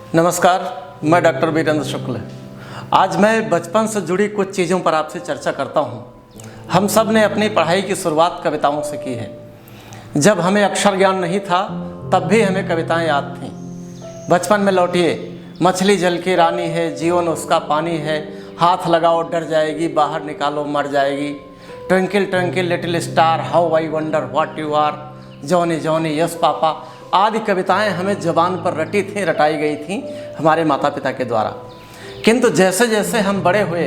नमस्कार, मैं डॉक्टर वीरेंद्र शुक्ल। आज मैं बचपन से जुड़ी कुछ चीज़ों पर आपसे चर्चा करता हूँ। हम सब ने अपनी पढ़ाई की शुरुआत कविताओं से की है। जब हमें अक्षर ज्ञान नहीं था तब भी हमें कविताएं याद थीं। बचपन में लौटिए, मछली जल की रानी है, जीवन उसका पानी है, हाथ लगाओ डर जाएगी, बाहर निकालो मर जाएगी, twinkle twinkle little star, how I wonder what you are, Johnny Johnny yes papa आदि कविताएं हमें ज़बान पर रटाई गई थीं हमारे माता पिता के द्वारा। किंतु जैसे जैसे हम बड़े हुए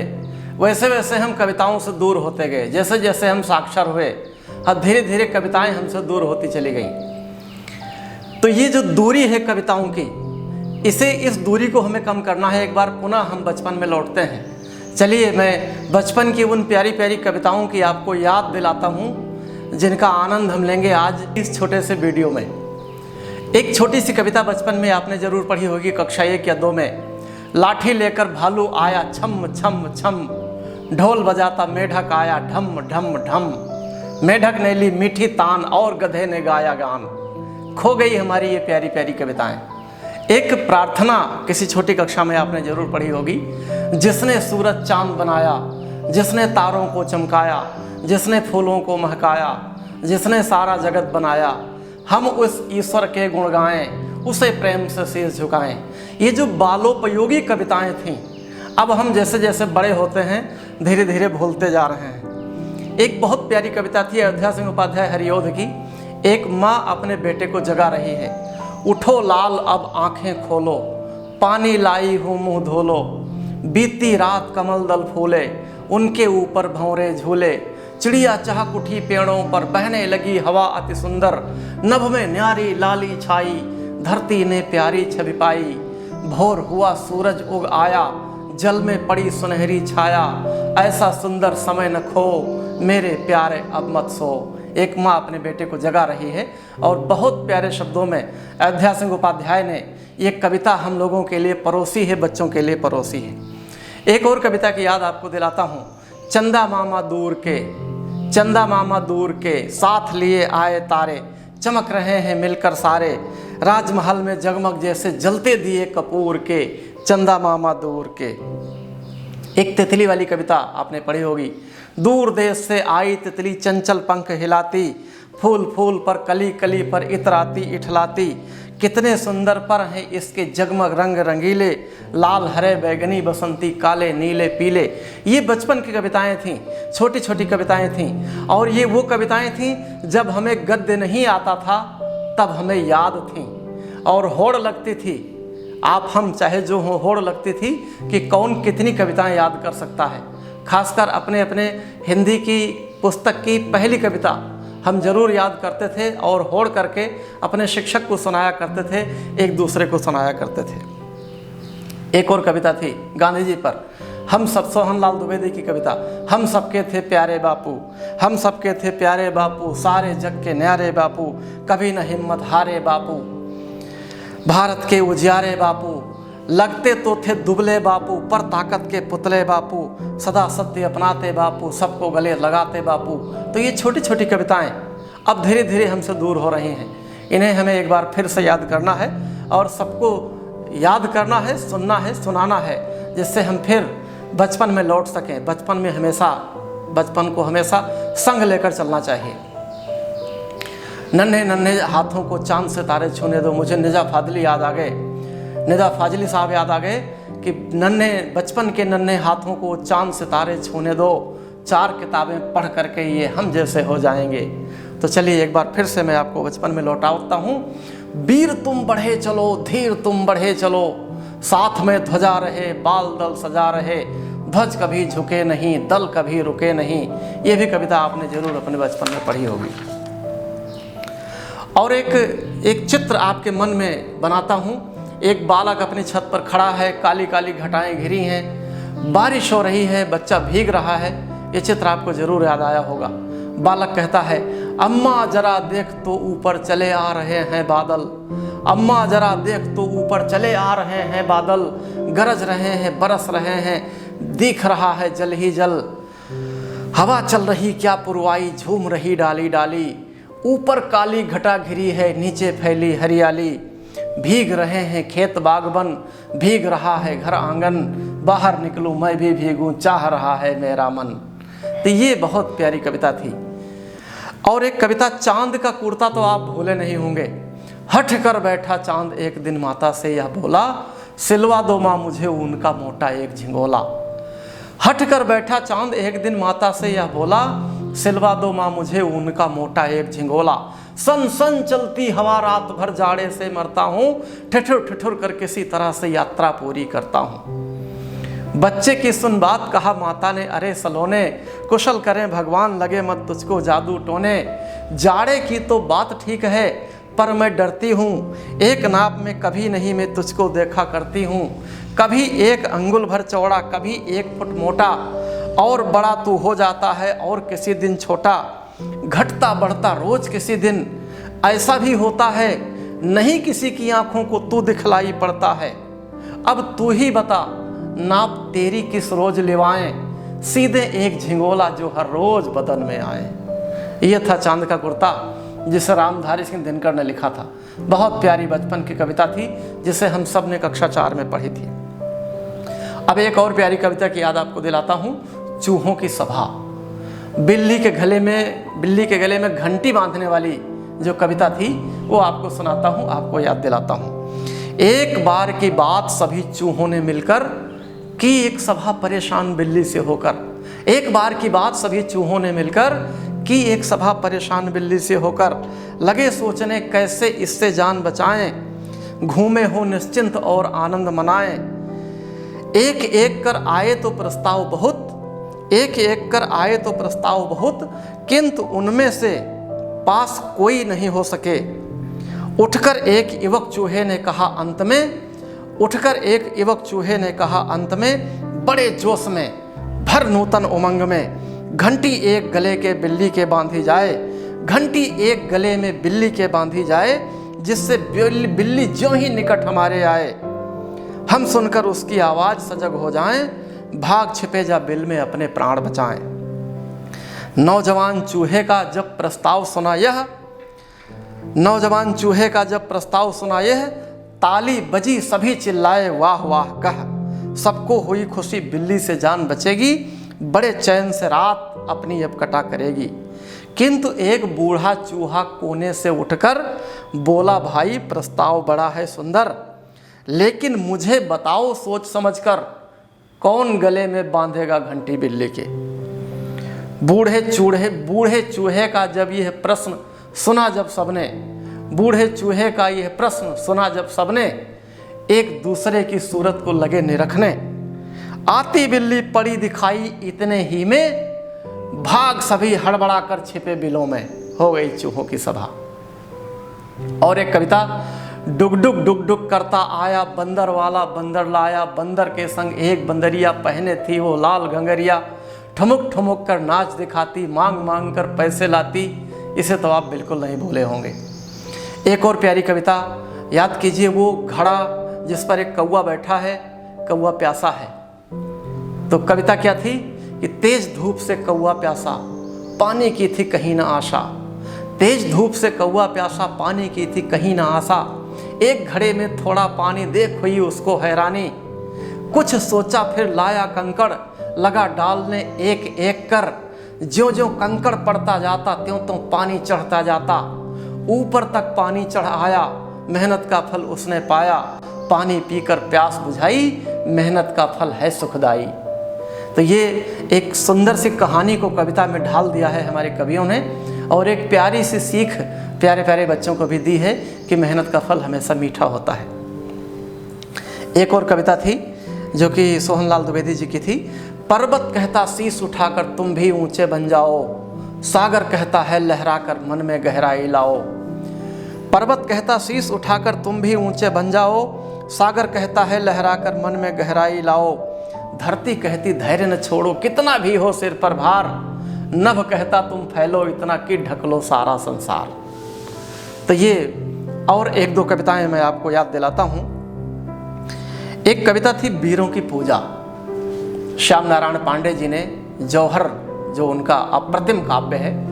वैसे वैसे हम कविताओं से दूर होते गए। जैसे जैसे हम साक्षर हुए धीरे धीरे कविताएं हमसे दूर होती चली गईं। तो ये जो दूरी है कविताओं की, इस दूरी को हमें कम करना है। एक बार पुनः हम बचपन में लौटते हैं। चलिए मैं बचपन की उन प्यारी प्यारी कविताओं की आपको याद दिलाता हूँ जिनका आनंद हम लेंगे आज इस छोटे से वीडियो में। एक छोटी सी कविता बचपन में आपने ज़रूर पढ़ी होगी, कक्षा 1 या 2 में। लाठी लेकर भालू आया छम छम छम, ढोल बजाता मेढक आया ढम ढम ढम, मेढक ने ली मीठी तान और गधे ने गाया गान। खो गई हमारी ये प्यारी प्यारी कविताएं। एक प्रार्थना किसी छोटी कक्षा में आपने ज़रूर पढ़ी होगी। जिसने सूरज चांद बनाया, जिसने तारों को चमकाया, जिसने फूलों को महकाया, जिसने सारा जगत बनाया, हम उस ईश्वर के गुण गाएं, उसे प्रेम से शीश झुकाएं। ये जो बालोपयोगी कविताएं थीं, अब हम जैसे जैसे बड़े होते हैं धीरे धीरे भूलते जा रहे हैं। एक बहुत प्यारी कविता थी अयोध्या सिंह उपाध्याय हरिओध की। एक माँ अपने बेटे को जगा रही है। उठो लाल अब आंखें खोलो, पानी लाई हूँ मुँह धोलो, बीती रात कमल दल फूले, उनके ऊपर भंवरे झूले, चिड़िया चहक उठी पेड़ों पर, बहने लगी हवा अति सुंदर, नभ में न्यारी लाली छाई, धरती ने प्यारी छवि पाई, भोर हुआ सूरज उग आया, जल में पड़ी सुनहरी छाया, ऐसा सुंदर समय न खो, मेरे प्यारे अब मत सो। एक माँ अपने बेटे को जगा रही है और बहुत प्यारे शब्दों में अयोध्या सिंह उपाध्याय ने ये कविता हम लोगों के लिए परोसी है, बच्चों के लिए परोसी है। एक और कविता की याद आपको दिलाता हूँ। चंदा मामा दूर के, चंदा मामा दूर के, साथ लिए आए तारे, चमक रहे हैं मिलकर सारे, राजमहल में जगमग जैसे जलते दिए कपूर के, चंदा मामा दूर के। एक तितली वाली कविता आपने पढ़ी होगी। दूर देश से आई तितली चंचल पंख हिलाती, फूल फूल पर कली कली पर इतराती इठलाती, कितने सुंदर पर हैं इसके जगमग रंग रंगीले, लाल हरे बैगनी बसंती काले नीले पीले। ये बचपन की कविताएं थीं, छोटी छोटी कविताएं थीं। और ये वो कविताएं थीं जब हमें गद्य नहीं आता था तब हमें याद थीं और होड़ लगती थी। आप हम चाहे जो हो, होड़ लगती थी कि कौन कितनी कविताएं याद कर सकता है। खासकर अपने अपने हिंदी की पुस्तक की पहली कविता हम जरूर याद करते थे और होड़ करके अपने शिक्षक को सुनाया करते थे, एक दूसरे को सुनाया करते थे। एक और कविता थी गांधी जी पर, हम सब, सोहनलाल द्विवेदी की कविता। हम सबके थे प्यारे बापू, हम सबके थे प्यारे बापू, सारे जग के न्यारे बापू, कभी न हिम्मत हारे बापू, भारत के उजियारे बापू, लगते तो थे दुबले बापू, पर ताकत के पुतले बापू, सदा सत्य अपनाते बापू, सबको गले लगाते बापू। तो ये छोटी छोटी कविताएं अब धीरे धीरे हमसे दूर हो रही हैं। इन्हें हमें एक बार फिर से याद करना है और सबको याद करना है, सुनना है, सुनाना है, जिससे हम फिर बचपन में लौट सकें। बचपन को हमेशा संग लेकर चलना चाहिए। नन्हे नन्हे हाथों को चांद सितारे छूने दो। मुझे निजा फाजली याद आ गए, निदा फाजली साहब याद आ गए कि नन्हे बचपन के नन्हे हाथों को चांद सितारे छूने दो, 4 किताबें पढ़ करके ये हम जैसे हो जाएंगे। तो चलिए एक बार फिर से मैं आपको बचपन में लौटाता हूँ। वीर तुम बढ़े चलो, धीर तुम बढ़े चलो, साथ में ध्वजा रहे, बाल दल सजा रहे, ध्वज कभी झुके नहीं, दल कभी रुके नहीं। ये भी कविता आपने जरूर अपने बचपन में पढ़ी होगी। और एक चित्र आपके मन में बनाता हूँ। एक बालक अपनी छत पर खड़ा है, काली काली घटाएं घिरी हैं, बारिश हो रही है, बच्चा भीग रहा है। ये चित्र आपको जरूर याद आया होगा। बालक कहता है, अम्मा जरा देख तो ऊपर चले आ रहे हैं बादल, अम्मा जरा देख तो ऊपर चले आ रहे हैं बादल, गरज रहे हैं, बरस रहे हैं, दिख रहा है जल ही जल, हवा चल रही क्या पुरवाई, झूम रही डाली डाली, ऊपर काली घटा घिरी है, नीचे फैली हरियाली, भीग रहे हैं खेत बागबन, भीग रहा है घर आंगन, बाहर निकलूं मैं भी भीगूं चाह रहा है मेरा मन। तो ये बहुत प्यारी कविता थी। और एक कविता चांद का कुर्ता तो आप भूले नहीं होंगे। हट कर बैठा चांद एक दिन माता से यह बोला, सिलवा दो माँ मुझे ऊन का मोटा एक झिंगोला। हट कर बैठा चांद एक दिन माता से यह बोला, सिलवा दो माँ मुझे ऊन का मोटा एक झिंगोला। सन सन चलती हवा रात भर जाड़े से मरता हूँ, ठिठुर ठिठुर कर किसी तरह से यात्रा पूरी करता हूँ। बच्चे की सुन बात कहा माता ने, अरे सलोने कुशल करें भगवान लगे मत तुझको जादू टोने। जाड़े की तो बात ठीक है पर मैं डरती हूँ, एक नाप में कभी नहीं मैं तुझको देखा करती हूँ। कभी 1 अंगुल भर चौड़ा, कभी 1 फुट मोटा, और बड़ा तू हो जाता है और किसी दिन छोटा। घटता बढ़ता रोज किसी दिन ऐसा भी होता है, नहीं किसी की आंखों को तू दिखलाई पड़ता है। अब तू ही बता नाप तेरी किस रोज लिवाएं, सीधे एक झिंगोला जो हर रोज बदन में आए। यह था चांद का कुर्ता जिसे रामधारी सिंह दिनकर ने लिखा था। बहुत प्यारी बचपन की कविता थी जिसे हम सब ने कक्षा 4 में पढ़ी थी। अब एक और प्यारी कविता की याद आपको दिलाता हूँ, चूहों की सभा। बिल्ली के गले में घंटी बांधने वाली जो कविता थी वो आपको सुनाता हूँ, आपको याद दिलाता हूँ। एक बार की बात सभी चूहों ने मिलकर की एक सभा परेशान बिल्ली से होकर। एक बार की बात सभी चूहों ने मिलकर की एक सभा परेशान बिल्ली से होकर। लगे सोचने कैसे इससे जान बचाएं, घूमे हो निश्चिंत और आनंद मनाएं। एक एक कर आए तो प्रस्ताव बहुत, किंतु उनमें से पास कोई नहीं हो सके। उठकर एक युवक चूहे ने कहा अंत में, बड़े जोश में भर नूतन उमंग में, घंटी एक गले के बिल्ली के बांधी जाए। घंटी एक गले में बिल्ली के बांधी जाए, जिससे बिल्ली ज्यों ही निकट हमारे आए, हम सुनकर उसकी आवाज सजग हो जाएं, भाग छिपे जा बिल में अपने प्राण बचाएं। नौजवान चूहे का जब प्रस्ताव सुना यह, ताली बजी सभी चिल्लाए वाह वाह कह। सबको हुई खुशी बिल्ली से जान बचेगी, बड़े चैन से रात अपनी अब कटा करेगी। किंतु एक बूढ़ा चूहा कोने से उठकर बोला, भाई प्रस्ताव बड़ा है सुंदर, लेकिन मुझे बताओ सोच समझकर, कौन गले में बांधेगा घंटी बिल्ली के। बूढ़े चूहे का जब यह प्रश्न सुना जब सबने एक दूसरे की सूरत को लगे निरखने। आती बिल्ली पड़ी दिखाई इतने ही में, भाग सभी हड़बड़ा कर छिपे बिलों में, हो गई चूहों की सभा। और एक कविता, डुग डुग करता आया बंदर वाला बंदर लाया, बंदर के संग एक बंदरिया, पहने थी वो लाल घंगरिया, ठुमुक ठुमुक कर नाच दिखाती, मांग मांग कर पैसे लाती। इसे तो आप बिल्कुल नहीं भूले होंगे। एक और प्यारी कविता याद कीजिए, वो घड़ा जिस पर एक कौवा बैठा है, कौवा प्यासा है। तो कविता क्या थी कि तेज धूप से कौवा प्यासा, पानी की थी कहीं ना आशा। तेज धूप से कौवा प्यासा, पानी की थी कहीं ना आशा। एक घड़े में थोड़ा पानी देख हुई उसको हैरानी, कुछ सोचा फिर लाया कंकड़, लगा डालने एक एक कर। ज्यों ज्यों कंकड़ पड़ता जाता, त्यों त्यों पानी चढ़ता जाता। ऊपर तक पानी चढ़ आया, मेहनत का फल उसने पाया। पानी पीकर प्यास बुझाई, मेहनत का फल है सुखदाई। तो ये एक सुंदर सी कहानी को कविता में ढाल दिया है हमारे कवियों ने, और एक प्यारी सी सीख प्यारे प्यारे बच्चों को भी दी है कि मेहनत का फल हमेशा मीठा होता है। एक और कविता थी जो कि सोहनलाल द्विवेदी जी की थी। पर्वत कहता शीश उठाकर तुम भी ऊंचे बन जाओ, सागर कहता है लहराकर मन में गहराई लाओ। पर्वत कहता शीश उठाकर तुम भी ऊंचे बन जाओ, सागर कहता है लहराकर मन में गहराई लाओ। धरती कहती धैर्य न छोड़ो, कितना भी हो सिर पर भार। नभ कहता तुम फैलो इतना कि ढक लो सारा संसार। तो ये और एक दो कविताएं मैं आपको याद दिलाता हूँ। एक कविता थी वीरों की पूजा। श्याम नारायण पांडे जी ने जौहर, जो उनका अप्रतिम काव्य है,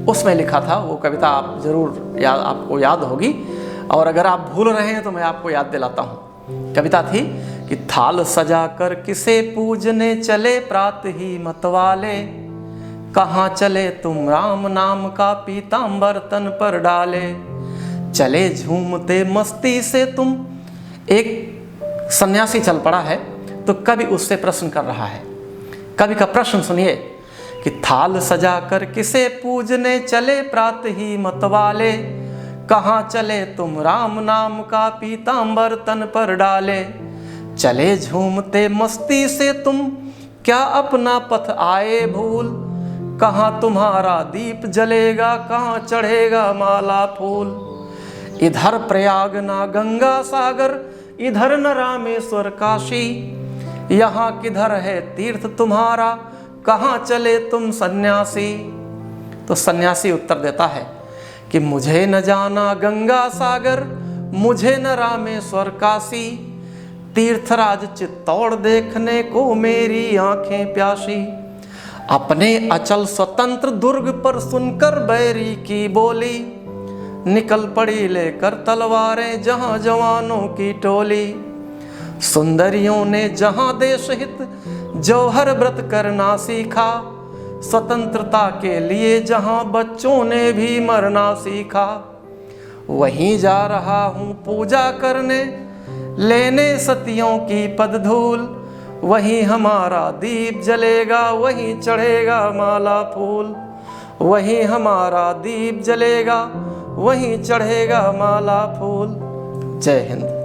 उसमें लिखा था। वो कविता आप जरूर आपको याद होगी। और अगर आप भूल रहे हैं तो मैं आपको याद दिलाता हूँ। कविता थी कि थाल सजा कर किसे पूजने चले प्रात ही मतवाले, कहाँ चले तुम राम नाम का पीतांबर तन पर डाले, चले झूमते मस्ती से तुम। एक सन्यासी चल पड़ा है तो कवि उससे प्रश्न कर रहा है। कवि का प्रश्न सुनिए कि थाल सजा कर किसे पूजने चले प्रात ही मतवाले, कहाँ चले तुम राम नाम का पीतांबर तन पर डाले, चले झूमते मस्ती से तुम क्या अपना पथ आए भूल, कहाँ तुम्हारा दीप जलेगा कहाँ चढ़ेगा माला फूल, इधर प्रयाग ना गंगा सागर इधर न रामेश्वर काशी, यहाँ किधर है तीर्थ तुम्हारा कहाँ चले तुम सन्यासी। तो सन्यासी उत्तर देता है कि मुझे न जाना गंगा सागर मुझे न रामेश्वर काशी, तीर्थराज चित्तौड़ देखने को मेरी आंखें प्यासी, अपने अचल स्वतंत्र दुर्ग पर सुनकर बैरी की बोली, निकल पड़ी लेकर तलवारें जहां जवानों की टोली, सुंदरियों ने जहां देश हित जौहर व्रत करना सीखा, स्वतंत्रता के लिए जहां बच्चों ने भी मरना सीखा, वहीं जा रहा हूँ पूजा करने लेने सतियों की पदधूल, वहीं हमारा दीप जलेगा वहीं चढ़ेगा माला फूल, वहीं हमारा दीप जलेगा वहीं चढ़ेगा माला फूल। जय हिंद।